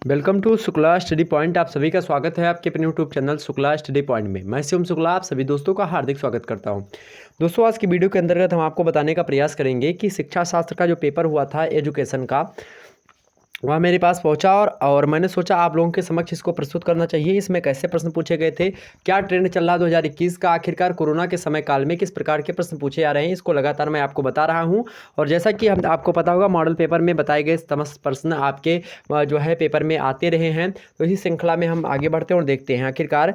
Welcome to Shukla study point. आप सभी का स्वागत है आपके अपने YouTube channel Shukla study point में। मैं शिवम शुक्ला आप सभी दोस्तों का हार्दिक स्वागत करता हूं। दोस्तों, आज की वीडियो के अंतर्गत हम आपको बताने का प्रयास करेंगे कि शिक्षा शास्त्र का जो पेपर हुआ था एजुकेशन का, वह मेरे पास पहुंचा और मैंने सोचा आप लोगों के समक्ष इसको प्रस्तुत करना चाहिए। इसमें कैसे प्रश्न पूछे गए थे, क्या ट्रेंड चल रहा 2021 का, आखिरकार कोरोना के समय काल में किस प्रकार के प्रश्न पूछे जा रहे हैं, इसको लगातार मैं आपको बता रहा हूं। और जैसा कि हम आपको पता होगा, मॉडल पेपर में बताए गए समस्त प्रश्न आपके जो है पेपर में आते रहे हैं। तो इसी श्रृंखला में हम आगे बढ़ते हैं और देखते हैं आखिरकार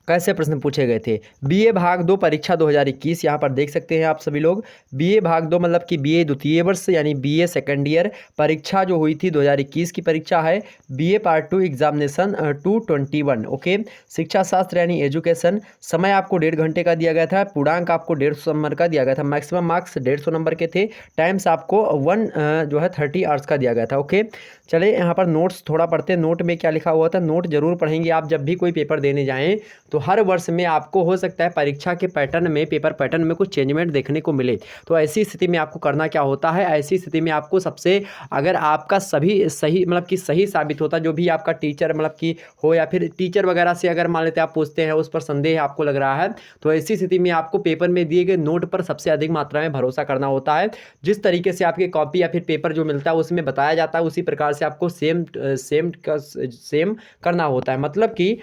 कैसे प्रश्न पूछे गए थे। बीए भाग 2 परीक्षा 2021, यहाँ पर देख सकते हैं आप सभी लोग। बीए भाग 2 मतलब कि बीए द्वितीय वर्ष यानी बीए सेकेंड ईयर परीक्षा जो हुई थी 2021 की परीक्षा है। BA part 2 examination 221। ओके, शिक्षा शास्त्र यानी एजुकेशन। समय आपको 1.5 घंटे का दिया गया था। पूर्णांक आपको 150 नंबर का दिया गया था। मैक्सिमम मार्क्स 150 नंबर के थे। टाइम्स आपको 30 आवर्स का दिया गया था। ओके, चलिए यहाँ पर नोट्स थोड़ा पढ़ते हैं। नोट में क्या लिखा हुआ था, नोट जरूर पढ़ेंगे आप जब भी कोई पेपर देने जाएं। तो हर वर्ष में आपको हो सकता है परीक्षा के पैटर्न में, पेपर पैटर्न में कुछ चेंजमेंट देखने को मिले। तो ऐसी स्थिति में आपको करना क्या होता है, ऐसी स्थिति में आपको सबसे, अगर आपका सभी सही मतलब कि सही साबित होता, जो भी आपका टीचर मतलब कि हो या फिर टीचर वगैरह से अगर मान लेते आप पूछते हैं, उस पर संदेह आपको लग रहा है, तो ऐसी स्थिति में आपको पेपर में दिए गए नोट पर सबसे अधिक मात्रा में भरोसा करना होता है। जिस तरीके से आपकी कॉपी या फिर पेपर जो मिलता है उसमें बताया जाता है, उसी प्रकार से आपको सेम करना होता है। मतलब कि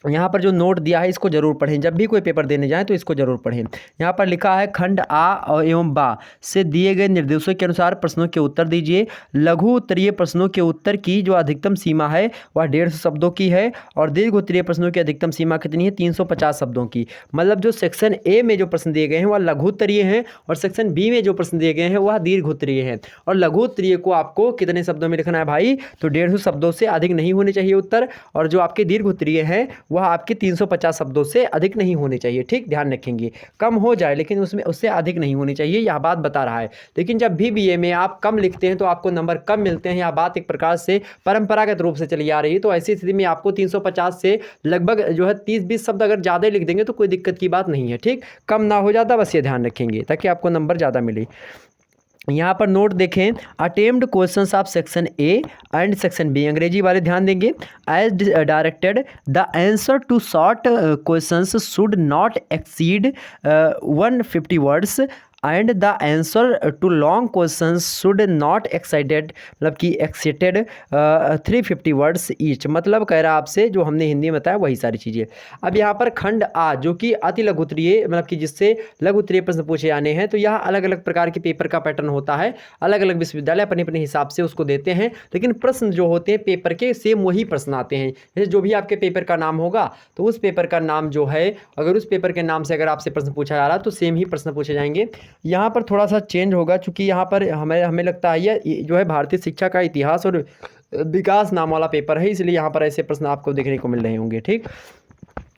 यहाँ पर जो नोट दिया है इसको जरूर पढ़ें। जब भी कोई पेपर देने जाएं तो इसको जरूर पढ़ें। यहाँ पर लिखा है खंड आ एवं बा से दिए गए निर्देशों के अनुसार प्रश्नों के उत्तर दीजिए। लघु उत्तरीय प्रश्नों के उत्तर की जो अधिकतम सीमा है वह 150 शब्दों की है और दीर्घ उत्तरीय प्रश्नों की अधिकतम सीमा कितनी है, 350 शब्दों की। मतलब जो सेक्शन ए में जो प्रश्न दिए गए हैं वह लघु उत्तरीय हैं और सेक्शन बी में जो प्रश्न दिए गए हैं वह दीर्घ उत्तरीय हैं। और लघु उत्तरीय को आपको कितने शब्दों में लिखना है भाई, तो 150 शब्दों से अधिक नहीं होने चाहिए उत्तर। और जो आपके दीर्घ उत्तरीय हैं वह आपके 350 शब्दों से अधिक नहीं होने चाहिए। ठीक, ध्यान रखेंगे, कम हो जाए लेकिन उसमें उससे अधिक नहीं होनी चाहिए, यह बात बता रहा है। लेकिन जब भी बीए में आप कम लिखते हैं तो आपको नंबर कम मिलते हैं। यह बात एक प्रकार से परंपरागत रूप से चली आ रही है। तो ऐसी स्थिति में आपको 350 से लगभग जो है 30-20 शब्द अगर ज़्यादा लिख देंगे तो कोई दिक्कत की बात नहीं है। ठीक, कम ना हो जाता, बस ये ध्यान रखेंगे ताकि आपको नंबर ज़्यादा मिले। यहाँ पर नोट देखें, attempt questions of section A and section B, Angrezi वाले ध्यान देंगे। As directed the answer to short questions should not exceed 150 words and the answer to long question should not excited मतलब कि एक्सीटेड 350 वर्ड्स ईच। मतलब कह रहा है आपसे, जो हमने हिंदी में बताया वही सारी चीज़ें। अब यहाँ पर खंड आ जो कि अति लघु उत्तरीय मतलब कि जिससे लघु उत्तरीय प्रश्न पूछे जाने हैं, तो यह अलग अलग प्रकार के पेपर का पैटर्न होता है। अलग अलग विश्वविद्यालय अपने अपने हिसाब से उसको देते हैं, लेकिन प्रश्न जो होते हैं पेपर के सेम वही प्रश्न आते हैं। जैसे जो भी आपके पेपर का नाम होगा तो उस पेपर का नाम जो है, अगर उस पेपर के नाम से अगर आपसे प्रश्न पूछा जा रहा है तो सेम ही प्रश्न पूछे जाएंगे। यहाँ पर थोड़ा सा चेंज होगा, चूंकि यहाँ पर हमें लगता है ये जो है भारतीय शिक्षा का इतिहास और विकास नाम वाला पेपर है, इसलिए यहाँ पर ऐसे प्रश्न आपको देखने को मिल रहे होंगे। ठीक,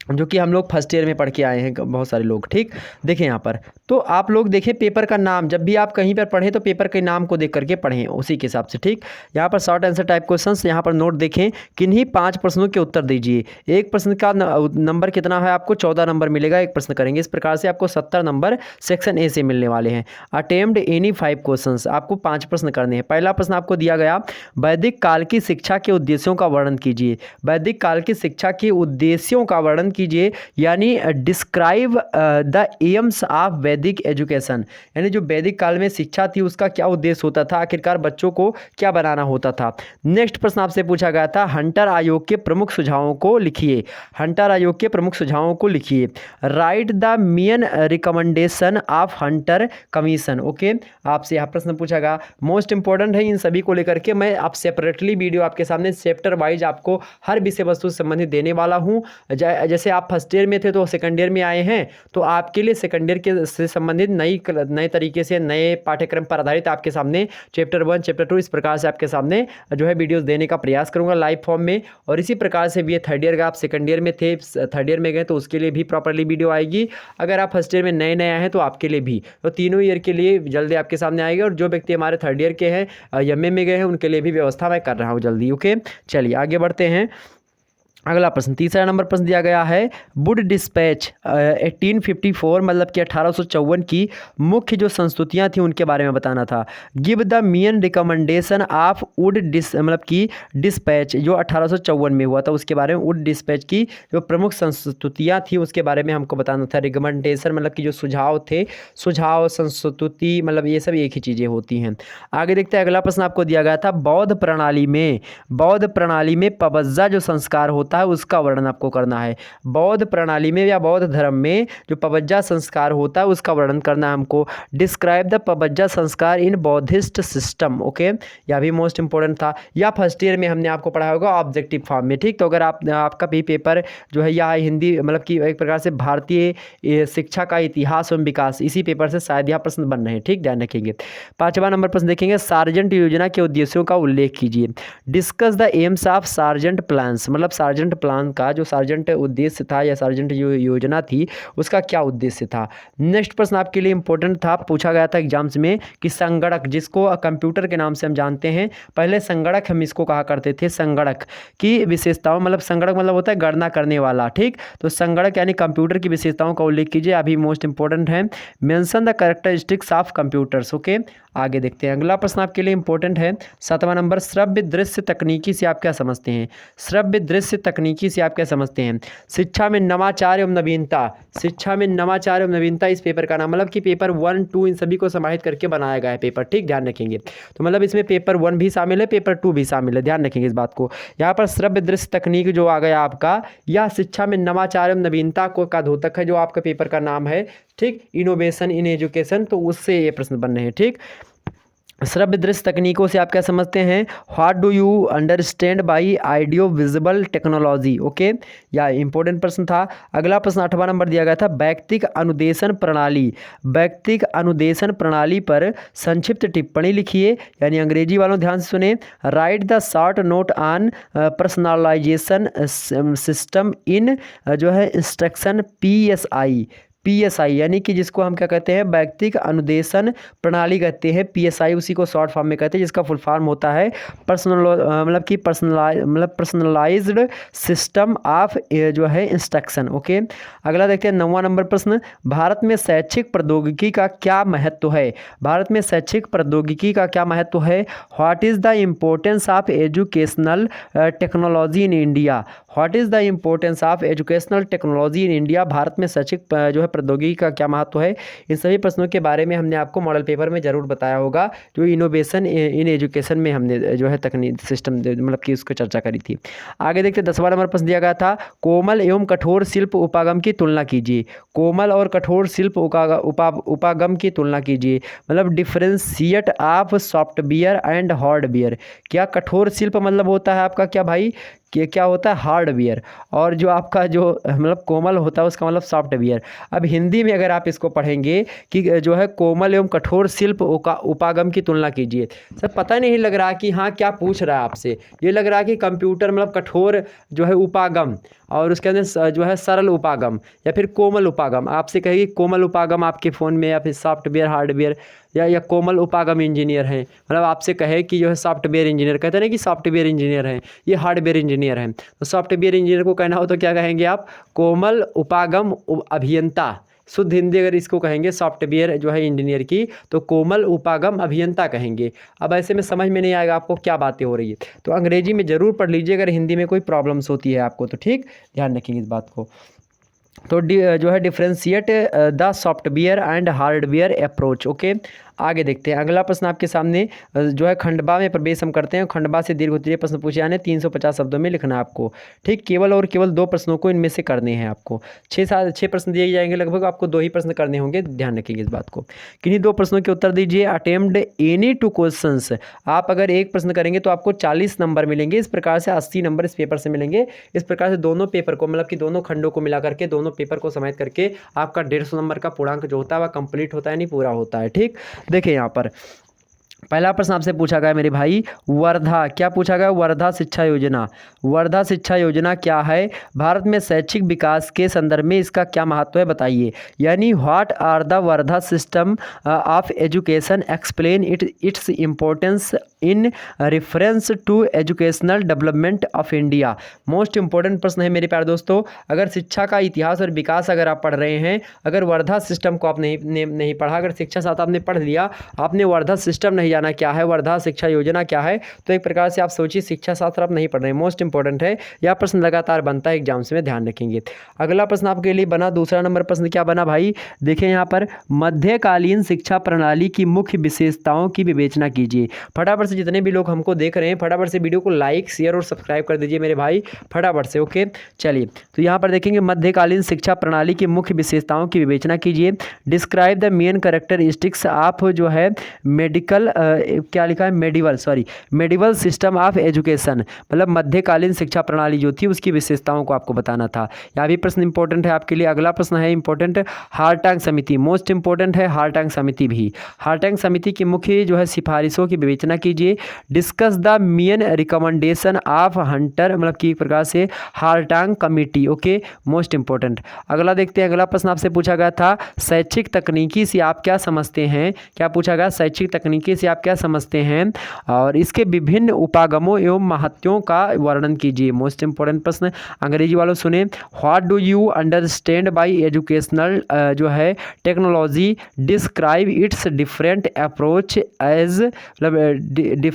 जो कि हम लोग फर्स्ट ईयर में पढ़ के आए हैं बहुत सारे लोग। ठीक, देखें यहाँ पर, तो आप लोग देखें पेपर का नाम, जब भी आप कहीं पर पढ़ें तो पेपर के नाम को देख करके पढ़ें उसी के हिसाब से। ठीक, यहाँ पर शॉर्ट आंसर टाइप क्वेश्चंस, यहाँ पर नोट देखें, किन्हीं 5 प्रश्नों के उत्तर दीजिए। एक प्रश्न का नंबर कितना है, आपको 14 नंबर मिलेगा। एक प्रश्न करेंगे, इस प्रकार से आपको 70 नंबर सेक्शन ए से मिलने वाले हैं। अटेम्प्ट एनी 5 क्वेश्चन, आपको 5 प्रश्न करने हैं। पहला प्रश्न आपको दिया गया, वैदिक काल की शिक्षा के उद्देश्यों का वर्णन कीजिए। वैदिक काल की शिक्षा के उद्देश्यों का वर्णन कीजिए, यानी डिस्क्राइब द एम्स ऑफ वैदिक एजुकेशन, यानी जो वैदिक काल में शिक्षा थी उसका क्या उद्देश्य होता था, आखिरकार बच्चों को क्या बनाना होता था। नेक्स्ट प्रश्न आपसे पूछा गया था, हंटर आयोग के प्रमुख सुझावों को लिखिए। हंटर आयोग के प्रमुख सुझावों को लिखिए। Right the main recommendation of Hunter commission. Okay, आपसे यह प्रश्न पूछा गया, मोस्ट इंपॉर्टेंट है। इन सभी को लेकर के मैं आप सेपरेटली वीडियो आपके सामने चैप्टर वाइज आपको हर विषय वस्तु से संबंधित देने वाला हूँ। जैसे आप फर्स्ट ईयर में थे तो सेकंड ईयर में आए हैं, तो आपके लिए सेकंड ईयर के से संबंधित नए तरीके से नए पाठ्यक्रम पर आधारित आपके सामने चैप्टर 1 चैप्टर 2 इस प्रकार से आपके सामने जो है वीडियोस देने का प्रयास करूंगा लाइव फॉर्म में। और इसी प्रकार से भी ये थर्ड ईयर का, आप सेकंड ईयर में थे, थर्ड ईयर में गए तो उसके लिए भी प्रॉपरली वीडियो आएगी। अगर आप फर्स्ट ईयर में नए आए हैं तो आपके लिए भी, तो तीनों ईयर के लिए जल्दी आपके सामने आएगी। और जो व्यक्ति हमारे थर्ड ईयर के हैं, एमए में गए हैं, उनके लिए भी व्यवस्था मैं कर रहा हूँ जल्दी। ओके, चलिए आगे बढ़ते हैं। अगला प्रश्न, तीसरा नंबर प्रश्न दिया गया है, वुड डिस्पैच 1854 मतलब कि 1854 की मुख्य जो संस्तुतियां थी उनके बारे में बताना था। Give the main recommendation of would मतलब कि डिस्पैच जो 1854 में हुआ था उसके बारे में, वुड डिस्पैच की जो प्रमुख संस्तुतियां थी उसके बारे में हमको बताना था। रिकमेंडेशन मतलब कि जो सुझाव थे, सुझाव संस्तुति मतलब ये सब एक ही चीज़ें होती हैं। आगे देखते हैं, अगला प्रश्न आपको दिया गया था, बौद्ध प्रणाली में पवज्जा जो संस्कार होता है उसका वर्णन आपको करना है। बौद्ध प्रणाली में या बौद्ध धर्म में जो पवज्जा संस्कार होता है उसका वर्णन करना है हमको। डिस्क्राइब द पवज्जा संस्कार इन बौद्धिस्ट सिस्टम। ओके, यह भी मोस्ट इंपॉर्टेंट था, या फर्स्ट ईयर में हमने आपको पढ़ाया होगा ऑब्जेक्टिव फॉर्म में। ठीक, तो अगर आपका भी पेपर जो है या हिंदी मतलब कि एक प्रकार से भारतीय शिक्षा का इतिहास एवं विकास, इसी पेपर से शायद यह प्रश्न बन रहे हैं। ठीक, ध्यान रखेंगे। 5वां नंबर प्रश्न देखेंगे, सार्जेंट योजना के उद्देश्यों का उल्लेख कीजिए। Discuss the AIIMS of sergeant plans मतलब सार्जेंट प्लान का जो सार्जेंट उद्देश्य था या सार्जेंट जो योजना थी उसका क्या उद्देश्य था। नेक्स्ट प्रश्न आपके लिए इंपॉर्टेंट था, पूछा गया था एग्जाम्स में कि संगणक, जिसको कंप्यूटर के नाम से हम जानते हैं, पहले संगणक हम इसको कहा करते थे। संगणक की विशेषताओं मतलब संगणक मतलब होता है गणना करने वाला। ठीक, तो संगणक यानी कंप्यूटर की विशेषताओं का उल्लेख कीजिए, अभी मोस्ट इंपॉर्टेंट है। Mention the characteristics of computers. Okay, आगे देखते हैं। अगला प्रश्न आपके लिए इंपॉर्टेंट है, 7वां नंबर, श्रव्य दृश्य तकनीकी से आप क्या समझते हैं। श्रव्य दृश्य तकनीकी से आप क्या समझते हैं। शिक्षा में नवाचार एवं नवीनता, शिक्षा में नवाचार एवं नवीनता इस पेपर का नाम, मतलब कि पेपर 1, 2 इन सभी को समाहित करके बनाया गया है पेपर। ठीक, ध्यान रखेंगे। तो मतलब इसमें पेपर 1 भी शामिल है, पेपर 2 भी शामिल है, ध्यान रखेंगे इस बात को। यहाँ पर श्रव्य दृश्य तकनीक जो आ गया आपका, या शिक्षा में नवाचार एवं नवीनता को का द्योतक है जो आपका पेपर का नाम है। ठीक, इनोवेशन इन एजुकेशन, तो उससे ये प्रश्न बन रहे हैं। ठीक, श्रव्य दृश्य तकनीकों से आप क्या समझते हैं। What do you understand by audio visual technology. Okay, या इंपॉर्टेंट प्रश्न था। अगला प्रश्न 8वां नंबर दिया गया था, व्यक्तिक अनुदेशन प्रणाली, व्यक्तिक अनुदेशन प्रणाली पर संक्षिप्त टिप्पणी लिखिए, यानी अंग्रेजी वालों ध्यान से सुने। Write the short note on personalisation system in जो है इंस्ट्रक्शन PSI यानी कि जिसको हम क्या कहते हैं, व्यक्तिक अनुदेशन प्रणाली कहते हैं, PSI उसी को शॉर्ट फॉर्म में कहते हैं, जिसका फुल फॉर्म होता है पर्सनलाइज्ड सिस्टम ऑफ जो है इंस्ट्रक्शन। ओके, अगला देखते हैं 9वां नंबर प्रश्न, भारत में शैक्षिक प्रौद्योगिकी का क्या महत्व है। भारत में शैक्षिक प्रौद्योगिकी का क्या महत्व है। What is the importance of educational technology in India. What is the importance of educational technology in India, Bharat में शैक्षिक जो है प्रौद्योगिकी का क्या महत्व है। इन सभी प्रश्नों के बारे में हमने आपको मॉडल पेपर में जरूर बताया होगा, जो इनोवेशन इन एजुकेशन में हमने जो है तकनीक सिस्टम मतलब कि उसको चर्चा करी थी। आगे देखते 10वां नंबर प्रश्न दिया गया था, कोमल एवं कठोर शिल्प उपागम की तुलना कीजिए। कोमल और कठोर शिल्प उपागम की तुलना कीजिए, मतलब differentiate of software and hardware. क्या कठोर शिल्प मतलब होता है आपका क्या भाई, कि क्या होता है हार्डवेयर, और जो आपका जो मतलब कोमल होता है उसका मतलब सॉफ्टवेयर। अब हिंदी में अगर आप इसको पढ़ेंगे कि जो है कोमल एवं कठोर शिल्प उपागम की तुलना कीजिए, सर पता नहीं लग रहा कि हाँ क्या पूछ रहा है आपसे। ये लग रहा है कि कंप्यूटर मतलब कठोर जो है उपागम और उसके अंदर जो है सरल उपागम या फिर कोमल उपागम, आपसे कहेगी कोमल उपागम आपके फ़ोन में या फिर सॉफ्टवेयर हार्डवेयर या कोमल उपागम इंजीनियर हैं, मतलब आपसे कहे कि जो है सॉफ्टवेयर इंजीनियर, कहते हैं ना कि सॉफ्टवेयर इंजीनियर हैं, ये हार्डवेयर इंजीनियर हैं। तो सॉफ्टवेयर इंजीनियर को कहना हो तो क्या कहेंगे आप, कोमल उपागम अभियंता। शुद्ध हिंदी अगर इसको कहेंगे सॉफ्टवेयर जो है इंजीनियर की, तो कोमल उपागम अभियंता कहेंगे। अब ऐसे में समझ में नहीं आएगा आपको क्या बातें हो रही है, तो अंग्रेजी में ज़रूर पढ़ लीजिए अगर हिंदी में कोई प्रॉब्लम्स होती है आपको तो। ठीक, ध्यान रखेंगे इस बात को। तो जो है differentiate the software and hardware approach. Okay, आगे देखते हैं। अगला प्रश्न आपके सामने जो है खंडवा में प्रवेश हम करते हैं। खंडवा से दीर्घ उत्तरीय प्रश्न पूछे जाने 350 शब्दों में लिखना है आपको। ठीक, केवल और केवल 2 प्रश्नों को इनमें से करने हैं आपको। 6 प्रश्न दिए जाएंगे, लगभग आपको 2 ही प्रश्न करने होंगे, ध्यान रखेंगे इस बात को। किन्हीं 2 प्रश्नों के उत्तर दीजिए। अटेम्प्ट एनी 2 क्वेश्चंस, आप अगर एक प्रश्न करेंगे तो आपको 40 नंबर मिलेंगे। इस प्रकार से 80 नंबर इस पेपर से मिलेंगे। इस प्रकार से दोनों पेपर को मतलब कि दोनों खंडों को मिला करके, दोनों पेपर को समाहित करके आपका 150 नंबर का पूर्णांक जो होता है वह कंप्लीट होता है, नहीं पूरा होता है। ठीक, देखिए यहाँ पर पहला प्रश्न आपसे पूछा गया मेरे भाई, वर्धा, क्या पूछा गया? वर्धा शिक्षा योजना। वर्धा शिक्षा योजना क्या है? भारत में शैक्षिक विकास के संदर्भ में इसका क्या महत्व है बताइए। यानी what are the Wardha system of education, explain its importance in reference to educational development of India. Most important प्रश्न है मेरे प्यारे दोस्तों। अगर शिक्षा का इतिहास और विकास अगर आप पढ़ रहे हैं, अगर वर्धा सिस्टम को आप नहीं पढ़ा, अगर शिक्षा साथ आपने पढ़ लिया, आपने वर्धा सिस्टम नहीं जाना क्या है, वर्धा शिक्षा योजना क्या है, तो एक प्रकार से आप सोचिए शिक्षा शास्त्र आप नहीं पढ़ रहे हैं। मोस्ट इंपॉर्टेंट है, यह प्रश्न लगातार बनता है एग्जाम्स में, ध्यान रखेंगे। अगला प्रश्न आपके लिए बना, दूसरा नंबर प्रश्न क्या बना भाई? देखिए यहाँ पर, मध्यकालीन शिक्षा प्रणाली की मुख्य विशेषताओं की विवेचना कीजिए। फटाफट से जितने भी लोग हमको देख रहे हैं, फटाफट से वीडियो को लाइक शेयर और सब्सक्राइब कर दीजिए मेरे भाई, फटाफट से। ओके, चलिए तो यहाँ पर देखेंगे, मध्यकालीन शिक्षा प्रणाली की मुख्य विशेषताओं की विवेचना कीजिए। Describe the main characteristics of जो है मेडिकल क्या लिखा है, मेडिवल सिस्टम ऑफ एजुकेशन, मतलब मध्यकालीन शिक्षा प्रणाली जो थी उसकी विशेषताओं को आपको बताना था। यहाँ भी प्रश्न इंपॉर्टेंट है आपके लिए। अगला प्रश्न है इंपॉर्टेंट, हार्टांग समिति, मोस्ट इंपॉर्टेंट है हार्टांग समिति भी। हार्टांग समिति की मुख्य जो है सिफारिशों की विवेचना कीजिए। Discuss the main recommendation of Hunter, मतलब कि एक प्रकार से हार्टांग कमिटी। Okay, most important. अगला देखते हैं, अगला प्रश्न आपसे पूछा गया था, शैक्षिक तकनीकी से आप क्या समझते हैं? क्या पूछा गया? शैक्षिक तकनीकी से आप क्या समझते हैं और इसके विभिन्न उपागमों एवं महत्वों का वर्णन कीजिए। मोस्ट इंपॉर्टेंट प्रश्न। अंग्रेजी वालों सुने, what do you understand by educational जो है technology, describe its different approaches, मतलब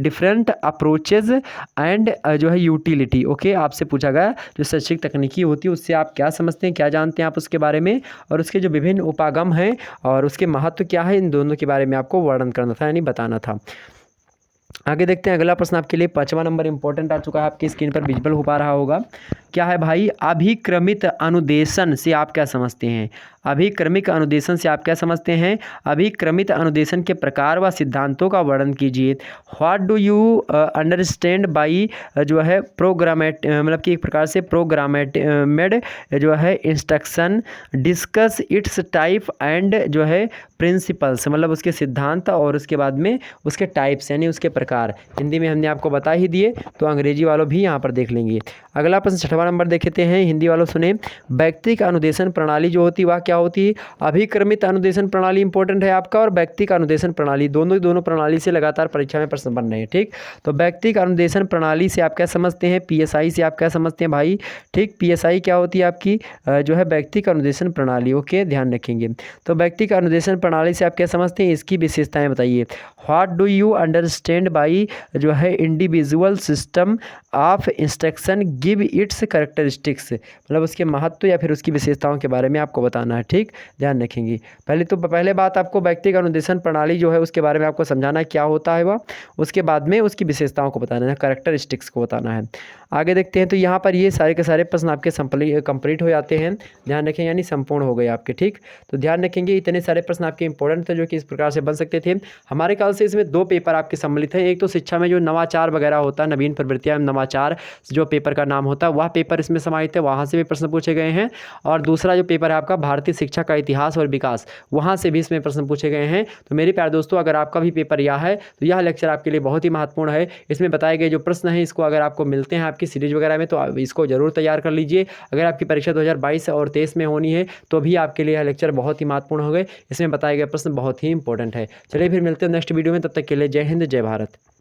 डिफरेंट अप्रोचेज एंड जो है यूटिलिटी। ओके, आपसे पूछा गया जो शैक्षिक तकनीकी होती है उससे आप क्या समझते हैं, क्या जानते हैं आप उसके बारे में, और उसके जो विभिन्न उपागम हैं और उसके महत्व क्या है, इन दोनों के बारे में आपको वर्णन करना था, यानी बताना था। आगे देखते हैं, अगला प्रश्न आपके लिए 5वां नंबर इंपॉर्टेंट आ चुका है, आपकी स्क्रीन पर विजिबल हो पा रहा होगा। क्या है भाई? अभिक्रमित अनुदेशन से आप क्या समझते हैं? अभिक्रमिक अनुदेशन से आप क्या समझते हैं? अभिक्रमित अनुदेशन के प्रकार व सिद्धांतों का वर्णन कीजिए। What do you understand by जो है प्रोग्रामेट, मतलब कि एक प्रकार से प्रोग्रामेड जो है instruction, discuss it's type and जो है प्रिंसिपल्स, मतलब उसके सिद्धांत और उसके बाद में उसके टाइप्स यानी उसके प्रकार। हिंदी में हमने आपको बता ही दिए, तो अंग्रेजी वालों भी यहाँ पर देख लेंगे। अगला प्रश्न 6वां नंबर देखते हैं, हिंदी वालों सुने, व्यक्तिक अनुदेशन प्रणाली जो होती है वह क्या होती है? अभिक्रमित अनुदेशन प्रणाली इंपॉर्टेंट है आपका, और व्यक्तिक अनुदेशन प्रणाली, दोनों प्रणाली से लगातार परीक्षा में प्रश्न बन रहे हैं। ठीक, तो व्यक्तिक अनुदेशन प्रणाली से आप क्या समझते हैं? पीएसआई से आप क्या समझते हैं भाई? ठीक, पीएसआई क्या होती है आपकी जो है व्यक्तिक अनुदेशन प्रणाली। ओके, ध्यान रखेंगे। तो व्यक्तिक अनुदेशन प्रणाली से आप क्या समझते हैं, इसकी विशेषताएं बताइए। What do you understand by जो है individual system of instruction, give its characteristics, मतलब उसके महत्व या फिर उसकी विशेषताओं के बारे में आपको बताना है। ठीक, ध्यान रखेंगे। पहले बात आपको व्यक्तिगत अनुदेशन प्रणाली जो है उसके बारे में आपको समझाना है क्या होता है वह, उसके बाद में उसकी विशेषताओं को बताना है, कैरेक्टरिस्टिक्स को बताना है। आगे देखते हैं, तो यहाँ पर ये सारे के सारे प्रश्न आपके कंप्लीट हो जाते हैं, ध्यान रखें, यानी संपूर्ण हो गए आपके। ठीक, तो ध्यान रखेंगे, इतने सारे प्रश्न आपके इंपॉर्टेंट थे जो कि इस प्रकार से बन सकते थे। हमारे ख्याल से इसमें 2 पेपर आपके सम्मिलित है। एक तो शिक्षा में जो नवाचार वगैरह होता है, नवीन प्रवृत्तियां नवाचार जो पेपर का नाम होता है, वह पेपर इसमें समाहित है, वहाँ से भी प्रश्न पूछे गए हैं। और दूसरा जो पेपर है आपका भारतीय शिक्षा का इतिहास और विकास, वहाँ से भी इसमें प्रश्न पूछे गए हैं। तो मेरे प्यारे दोस्तों, अगर आपका भी पेपर यह है तो यह लेक्चर आपके लिए बहुत ही महत्वपूर्ण है। इसमें बताए गए जो प्रश्न हैं, इसको अगर आपको मिलते हैं आपकी सीरीज वगैरह में, तो इसको जरूर तैयार कर लीजिए। अगर आपकी परीक्षा 2022 और 23 में होनी है तो भी आपके लिए यह लेक्चर बहुत ही महत्वपूर्ण हो गए। इसमें बताए गए प्रश्न बहुत ही इंपॉर्टेंट है। चलिए फिर मिलते हैं नेक्स्ट वीडियो में, तब तक के लिए जय हिंद, जय भारत।